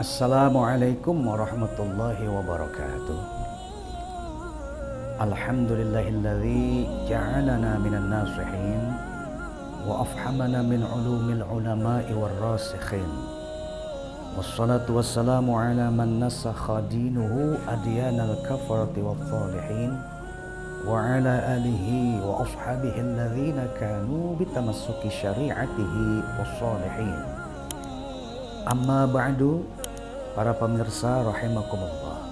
Assalamualaikum warahmatullahi wabarakatuh. Alhamdulillahilladzi ja'alana minan nasihin wa afhamana min ulumil ulama'i warrasikhin. Wassalatu wassalamu ala man nasakha dinuhu adyanal kafarati wassalihin wa ala alihi wa ashabihi alladzina kanu bitamassuki syari'atihi wassalihin. Amma ba'du, para pemirsa rahimakumullah.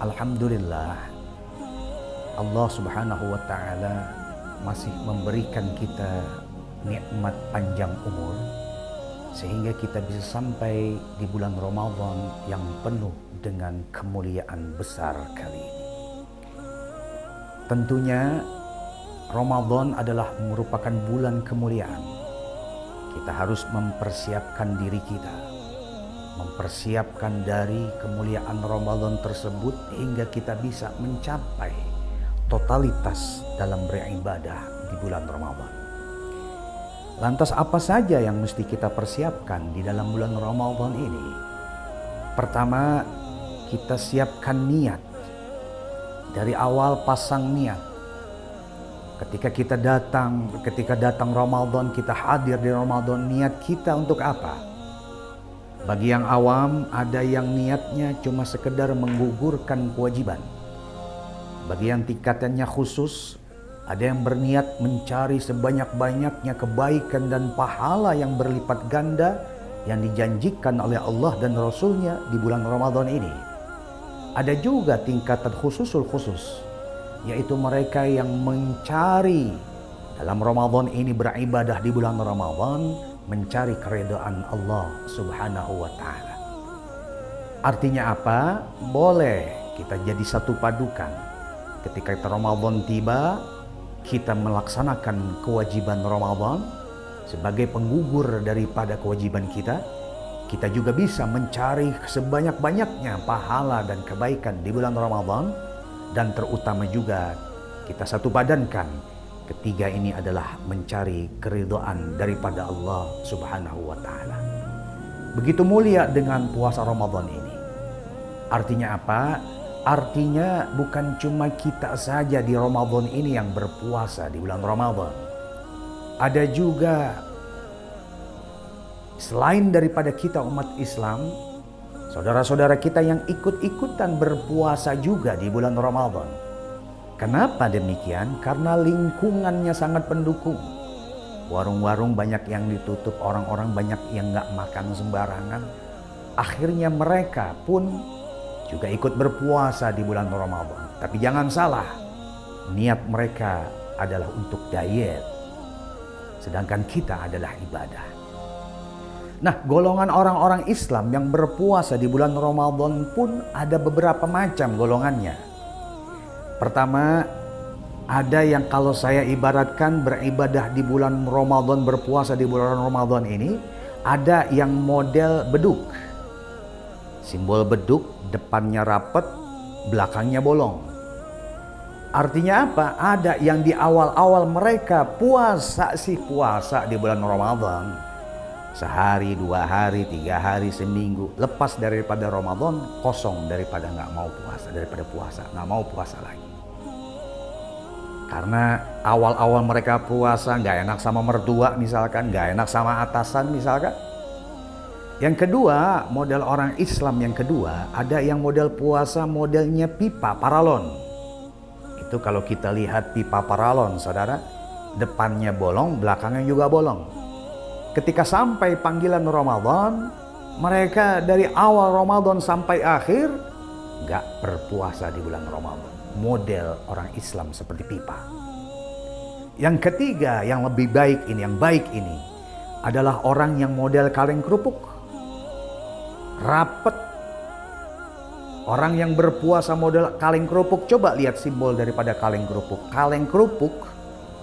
Alhamdulillah, Allah Subhanahu wa taala masih memberikan kita nikmat panjang umur sehingga kita bisa sampai di bulan Ramadan yang penuh dengan kemuliaan besar kali ini. Tentunya Ramadan adalah merupakan bulan kemuliaan. Kita harus mempersiapkan diri kita, mempersiapkan dari kemuliaan Ramadan tersebut hingga kita bisa mencapai totalitas dalam beribadah di bulan Ramadan. Lantas apa saja yang mesti kita persiapkan di dalam bulan Ramadan ini? Pertama, kita siapkan niat. Dari awal pasang niat. Ketika datang Ramadan, kita hadir di Ramadan, niat kita untuk apa? Bagi yang awam, ada yang niatnya cuma sekedar menggugurkan kewajiban. Bagi yang tingkatannya khusus, ada yang berniat mencari sebanyak-banyaknya kebaikan dan pahala yang berlipat ganda yang dijanjikan oleh Allah dan Rasulnya di bulan Ramadan ini. Ada juga tingkatan khususul khusus, yaitu mereka yang mencari dalam Ramadan ini beribadah di bulan Ramadan, mencari keridhaan Allah Subhanahu wa taala. Artinya apa? Boleh kita jadi satu padukan. Ketika Ramadan tiba, kita melaksanakan kewajiban Ramadan sebagai penggugur daripada kewajiban kita. Kita juga bisa mencari sebanyak-banyaknya pahala dan kebaikan di bulan Ramadan. Dan terutama juga kita satu padankan, ketiga ini adalah mencari keridhaan daripada Allah Subhanahu wa taala. Begitu mulia dengan puasa Ramadan ini. Artinya apa? Artinya bukan cuma kita saja di Ramadan ini yang berpuasa di bulan Ramadan. Ada juga selain daripada kita umat Islam, saudara-saudara kita yang ikut-ikutan berpuasa juga di bulan Ramadan. Kenapa demikian? Karena lingkungannya sangat pendukung. Warung-warung banyak yang ditutup, orang-orang banyak yang nggak makan sembarangan. Akhirnya mereka pun juga ikut berpuasa di bulan Ramadan. Tapi jangan salah, niat mereka adalah untuk diet, sedangkan kita adalah ibadah. Nah, golongan orang-orang Islam yang berpuasa di bulan Ramadan pun ada beberapa macam golongannya. Pertama, ada yang kalau saya ibaratkan beribadah di bulan Ramadan, berpuasa di bulan Ramadan ini, ada yang model beduk. Simbol beduk, depannya rapat, belakangnya bolong. Artinya apa? Ada yang di awal-awal mereka puasa di bulan Ramadan. Sehari, 2 hari, 3 hari, seminggu. Lepas daripada Ramadan, kosong daripada nggak mau puasa, nggak mau puasa lagi. Karena awal-awal mereka puasa nggak enak sama mertua misalkan, nggak enak sama atasan misalkan. Yang kedua, model orang Islam yang kedua, ada yang model puasa modelnya pipa paralon. Itu kalau kita lihat pipa paralon, saudara, depannya bolong, belakangnya juga bolong. Ketika sampai panggilan Ramadan, mereka dari awal Ramadan sampai akhir gak berpuasa di bulan Ramadan. Model orang Islam seperti pipa. Yang ketiga, yang lebih baik ini, yang baik ini adalah orang yang model kaleng kerupuk. Rapet. Orang yang berpuasa model kaleng kerupuk, coba lihat simbol daripada kaleng kerupuk. Kaleng kerupuk,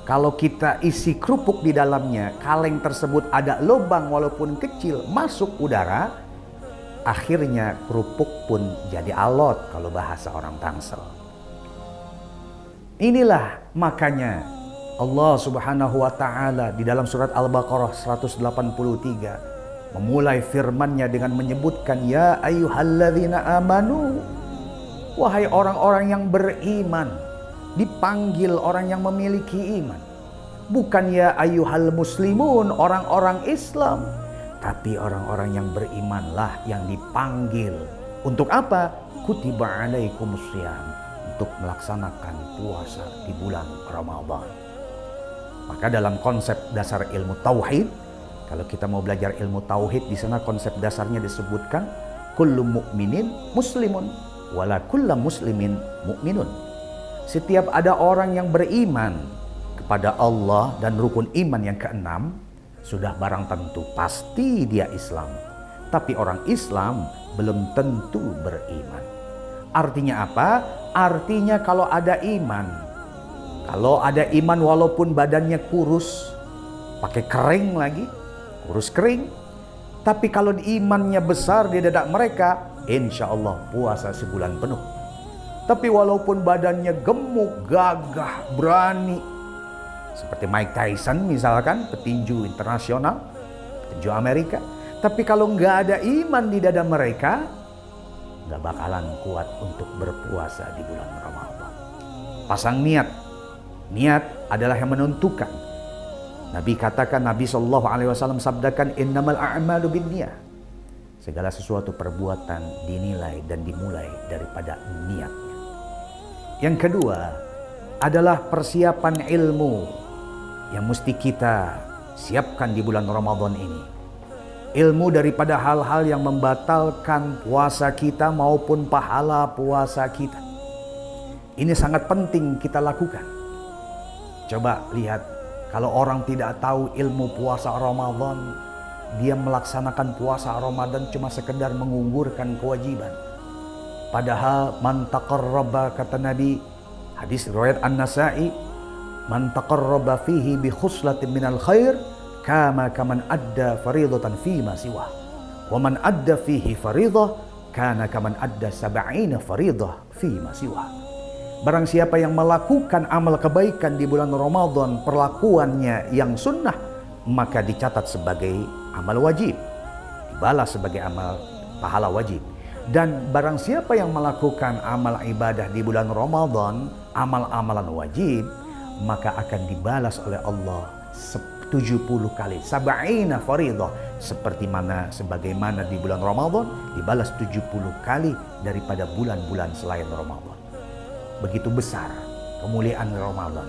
kalau kita isi kerupuk di dalamnya, kaleng tersebut ada lubang walaupun kecil, masuk udara, akhirnya kerupuk pun jadi alot kalau bahasa orang Tangsel. Inilah makanya Allah Subhanahu wa taala di dalam surat Al-Baqarah 183 memulai firman-Nya dengan menyebutkan ya ayyuhalladzina amanu, wahai orang-orang yang beriman. Dipanggil orang yang memiliki iman. Bukan ya ayyuhal muslimun, orang-orang Islam, tapi orang-orang yang berimanlah yang dipanggil. Untuk apa? Kutiba alaikumussyam, untuk melaksanakan puasa di bulan Ramadan. Maka dalam konsep dasar ilmu tauhid, kalau kita mau belajar ilmu tauhid, di sana konsep dasarnya disebutkan kullu mu'minin muslimun wala kullu muslimin mu'minun. Setiap ada orang yang beriman kepada Allah dan rukun iman yang keenam, sudah barang tentu pasti dia Islam. Tapi orang Islam belum tentu beriman. Artinya apa? Artinya kalau ada iman walaupun badannya kurus, pakai kering lagi, kurus kering, tapi kalau imannya besar di dada mereka, insya Allah puasa sebulan penuh. Tapi walaupun badannya gemuk, gagah, berani, seperti Mike Tyson misalkan, petinju internasional, petinju Amerika, tapi kalau nggak ada iman di dada mereka, nggak bakalan kuat untuk berpuasa di bulan Ramadan. Pasang niat. Niat adalah yang menentukan. Nabi katakan, Nabi SAW sabdakan, innamal a'malu binniyah. Segala sesuatu perbuatan dinilai dan dimulai daripada niatnya. Yang kedua adalah persiapan ilmu yang mesti kita siapkan di bulan Ramadan ini. Ilmu daripada hal-hal yang membatalkan puasa kita maupun pahala puasa kita. Ini sangat penting kita lakukan. Coba lihat, kalau orang tidak tahu ilmu puasa Ramadan, dia melaksanakan puasa Ramadan cuma sekedar menggugurkan kewajiban. Padahal man taqarraba, kata Nabi, hadis riwayat An-Nasa'i, man taqarraba fihi bi khuslatin minal khair kama kaman adda faridatan fi ma siwa wa man adda fihi faridah kana kaman adda sab'ina faridah fi ma siwa. Barang siapa yang melakukan amal kebaikan di bulan Ramadan, perlakuannya yang sunnah, maka dicatat sebagai amal wajib, dibalas sebagai amal pahala wajib. Dan barang siapa yang melakukan amal ibadah di bulan Ramadan, amal-amalan wajib, maka akan dibalas oleh Allah 70 kali, sab'ina faridah, sebagaimana di bulan Ramadan dibalas 70 kali daripada bulan-bulan selain Ramadan. Begitu besar kemuliaan Ramadan.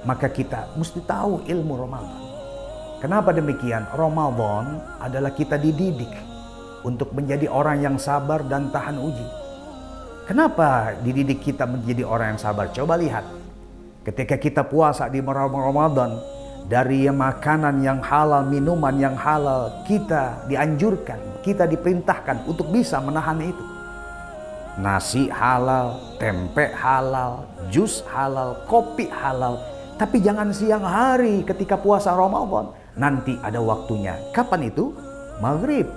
Maka kita mesti tahu ilmu Ramadan. Kenapa demikian? Ramadan adalah kita dididik untuk menjadi orang yang sabar dan tahan uji. Kenapa dididik kita menjadi orang yang sabar? Coba lihat, ketika kita puasa di Ramadan, dari makanan yang halal, minuman yang halal, kita dianjurkan, kita diperintahkan untuk bisa menahan itu. Nasi halal, tempe halal, jus halal, kopi halal. Tapi jangan siang hari ketika puasa Ramadan. Nanti ada waktunya. Kapan itu? Maghrib.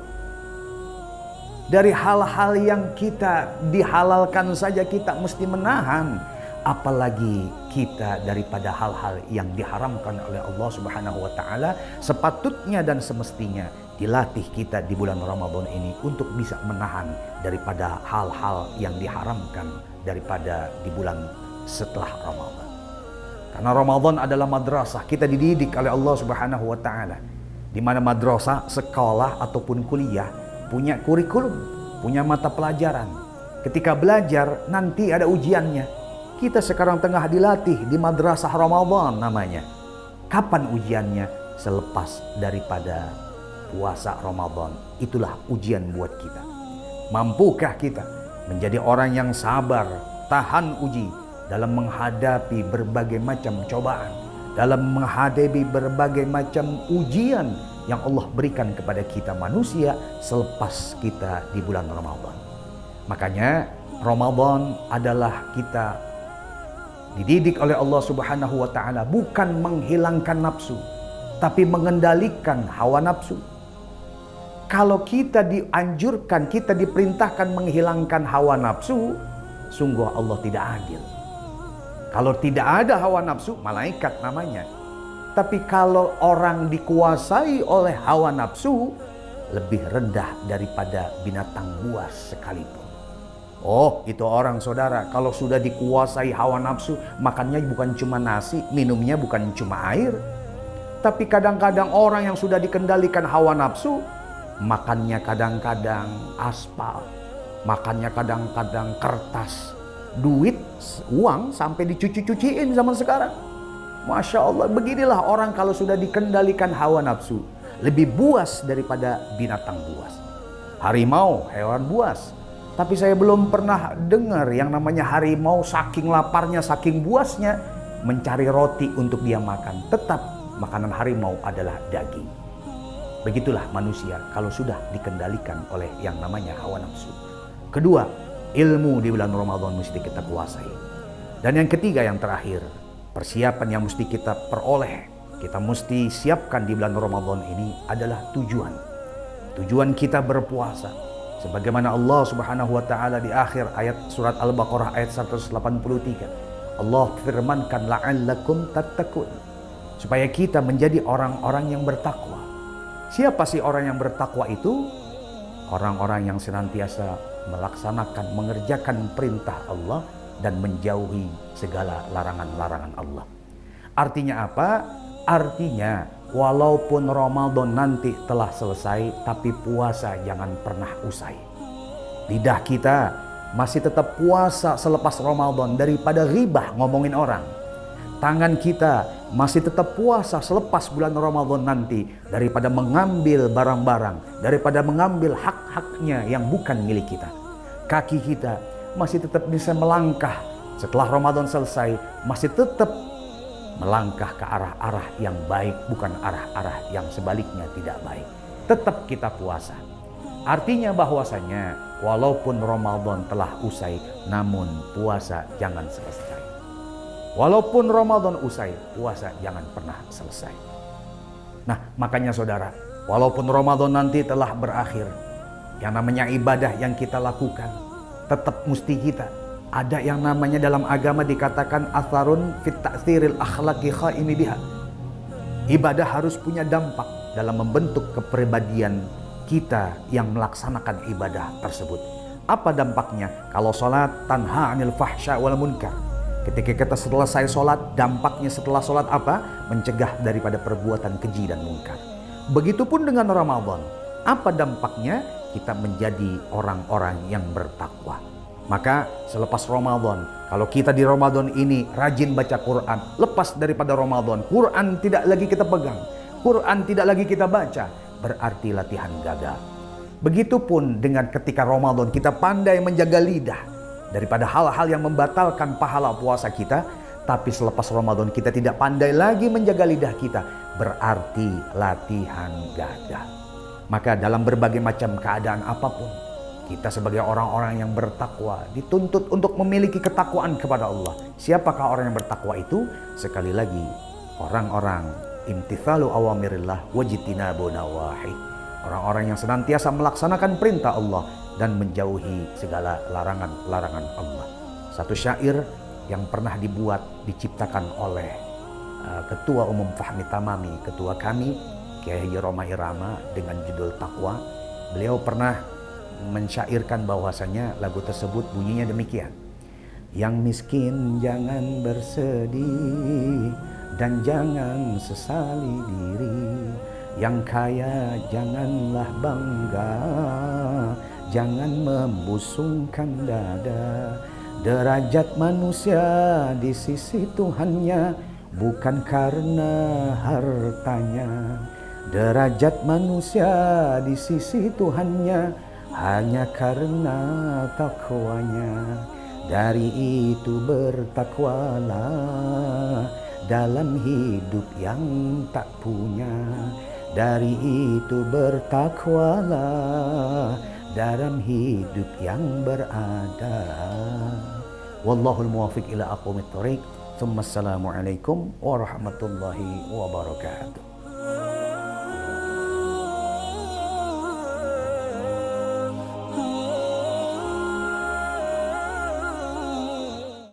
Dari hal-hal yang kita dihalalkan saja kita mesti menahan. Apalagi kita daripada hal-hal yang diharamkan oleh Allah Subhanahu wa Ta'ala. Sepatutnya dan semestinya dilatih kita di bulan Ramadan ini untuk bisa menahan daripada hal-hal yang diharamkan daripada di bulan setelah Ramadan. Karena Ramadan adalah madrasah, kita dididik oleh Allah Subhanahu wa Ta'ala. Di mana madrasah, sekolah ataupun kuliah punya kurikulum, punya mata pelajaran. Ketika belajar nanti ada ujiannya. Kita sekarang tengah dilatih di madrasah Ramadan namanya. Kapan ujiannya? Selepas daripada puasa Ramadan. Itulah ujian buat kita. Mampukah kita menjadi orang yang sabar, tahan uji dalam menghadapi berbagai macam cobaan, dalam menghadapi berbagai macam ujian yang Allah berikan kepada kita manusia selepas kita di bulan Ramadan. Makanya Ramadan adalah kita dididik oleh Allah Subhanahu wa Ta'ala bukan menghilangkan nafsu, tapi mengendalikan hawa nafsu. Kalau kita dianjurkan, kita diperintahkan menghilangkan hawa nafsu, sungguh Allah tidak adil. Kalau tidak ada hawa nafsu, malaikat namanya. Tapi kalau orang dikuasai oleh hawa nafsu, lebih rendah daripada binatang buas sekalipun. Oh, itu orang saudara, kalau sudah dikuasai hawa nafsu, makannya bukan cuma nasi, minumnya bukan cuma air. Tapi kadang-kadang orang yang sudah dikendalikan hawa nafsu, makannya kadang-kadang aspal, makannya kadang-kadang kertas, duit, uang sampai dicuci-cuciin zaman sekarang. Masya Allah, beginilah orang kalau sudah dikendalikan hawa nafsu, lebih buas daripada binatang buas. Harimau, hewan buas. Tapi saya belum pernah dengar yang namanya harimau saking laparnya, saking buasnya mencari roti untuk dia makan. Tetap makanan harimau adalah daging. Begitulah manusia kalau sudah dikendalikan oleh yang namanya hawa nafsu. Kedua, ilmu di bulan Ramadan mesti kita kuasai. Dan yang ketiga, yang terakhir, persiapan yang mesti kita peroleh, kita mesti siapkan di bulan Ramadan ini adalah tujuan. Tujuan kita berpuasa. Sebagaimana Allah Subhanahu wa taala di akhir ayat surat Al-Baqarah ayat 183. Allah firmankan la'allakum tattaqun. Supaya kita menjadi orang-orang yang bertakwa. Siapa sih orang yang bertakwa itu? Orang-orang yang senantiasa melaksanakan, mengerjakan perintah Allah dan menjauhi segala larangan-larangan Allah. Artinya apa? Artinya walaupun Ramadan nanti telah selesai, tapi puasa jangan pernah usai. Lidah kita masih tetap puasa selepas Ramadan daripada ghibah ngomongin orang. Tangan kita masih tetap puasa selepas bulan Ramadan nanti daripada mengambil barang-barang, daripada mengambil hak-haknya yang bukan milik kita. Kaki kita masih tetap bisa melangkah setelah Ramadan selesai, masih tetap melangkah ke arah-arah yang baik, bukan arah-arah yang sebaliknya tidak baik. Tetap kita puasa. Artinya bahwasanya walaupun Ramadan telah usai, namun puasa jangan selesai. Walaupun Ramadan usai, puasa jangan pernah selesai. Nah, makanya saudara, walaupun Ramadan nanti telah berakhir, yang namanya ibadah yang kita lakukan, tetap mesti kita. Ada yang namanya dalam agama dikatakan atharun fit ta'thiril akhlaqi khaimi biha. Ibadah harus punya dampak dalam membentuk kepribadian kita yang melaksanakan ibadah tersebut. Apa dampaknya? Kalau sholat tanha anil fahsya wal munkar. Ketika kita selesai sholat, dampaknya setelah sholat apa? Mencegah daripada perbuatan keji dan munkar. Begitupun dengan Ramadan. Apa dampaknya? Kita menjadi orang-orang yang bertakwa. Maka selepas Ramadan, kalau kita di Ramadan ini rajin baca Quran, lepas daripada Ramadan, Quran tidak lagi kita pegang, Quran tidak lagi kita baca, berarti latihan gagal. Begitupun dengan ketika Ramadan kita pandai menjaga lidah daripada hal-hal yang membatalkan pahala puasa kita, tapi selepas Ramadan kita tidak pandai lagi menjaga lidah kita, berarti latihan gagal. Maka dalam berbagai macam keadaan apapun, kita sebagai orang-orang yang bertakwa dituntut untuk memiliki ketakwaan kepada Allah. Siapakah orang yang bertakwa itu? Sekali lagi, orang-orang imtithalu awamirillah wajtinabu nawahi. Orang-orang yang senantiasa melaksanakan perintah Allah dan menjauhi segala larangan-larangan Allah. Satu syair yang pernah diciptakan oleh Ketua Umum Fahmi Tamami, ketua kami, Kiai Haji Roma Irama, dengan judul Takwa. Beliau pernah mensyairkan bahwasanya lagu tersebut bunyinya demikian. Yang miskin jangan bersedih dan jangan sesali diri. Yang kaya janganlah bangga, jangan membusungkan dada. Derajat manusia di sisi Tuhannya bukan karena hartanya. Derajat manusia di sisi Tuhannya hanya karena takwanya. Dari itu bertakwalah dalam hidup yang tak punya. Dari itu bertakwalah dalam hidup yang berada. Wallahul muwaffiq ila aqwamit thoriq. Assalamualaikum warahmatullahi wabarakatuh.